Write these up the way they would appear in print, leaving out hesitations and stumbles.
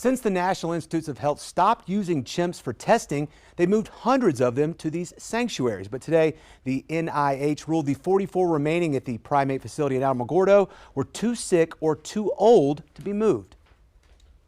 Since the National Institutes of Health stopped using chimps for testing, they moved hundreds of them to these sanctuaries. But today, the NIH ruled the 44 remaining at the primate facility in Alamogordo were too sick or too old to be moved.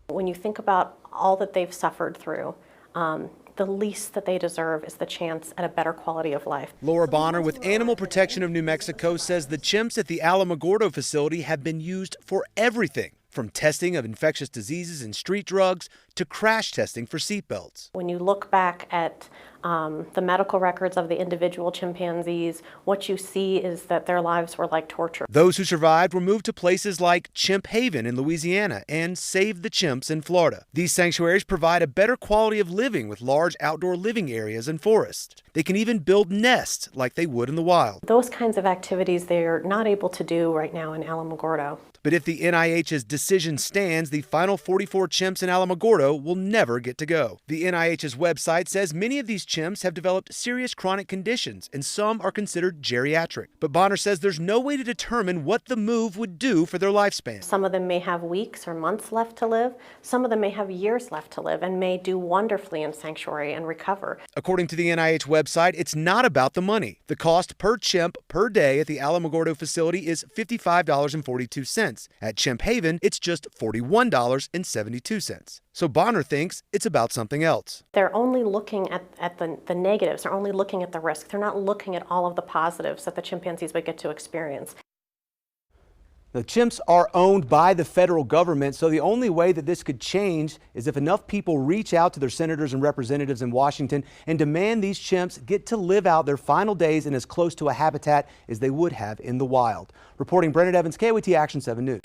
When you think about all that they've suffered through, the least that they deserve is the chance at a better quality of life. Laura Bonner with Animal Protection of New Mexico says the chimps at the Alamogordo facility have been used for everything, from testing of infectious diseases and street drugs to crash testing for seatbelts. When you look back at the medical records of the individual chimpanzees, what you see is that their lives were like torture. Those who survived were moved to places like Chimp Haven in Louisiana and Save the Chimps in Florida. These sanctuaries provide a better quality of living with large outdoor living areas and forests. They can even build nests like they would in the wild. Those kinds of activities they're not able to do right now in Alamogordo. But if the NIH's decision stands, the final 44 chimps in Alamogordo will never get to go. The NIH's website says many of these chimps have developed serious chronic conditions and some are considered geriatric. But Bonner says there's no way to determine what the move would do for their lifespan. Some of them may have weeks or months left to live. Some of them may have years left to live and may do wonderfully in sanctuary and recover. According to the NIH website, it's not about the money. The cost per chimp per day at the Alamogordo facility is $55.42. At Chimp Haven, it's just $41.72. So Bonner thinks it's about something else. They're only looking at the negatives. They're only looking at the risk. They're not looking at all of the positives that the chimpanzees would get to experience. The chimps are owned by the federal government, so the only way that this could change is if enough people reach out to their senators and representatives in Washington and demand these chimps get to live out their final days in as close to a habitat as they would have in the wild. Reporting, Brennan Evans, KOAT Action 7 News.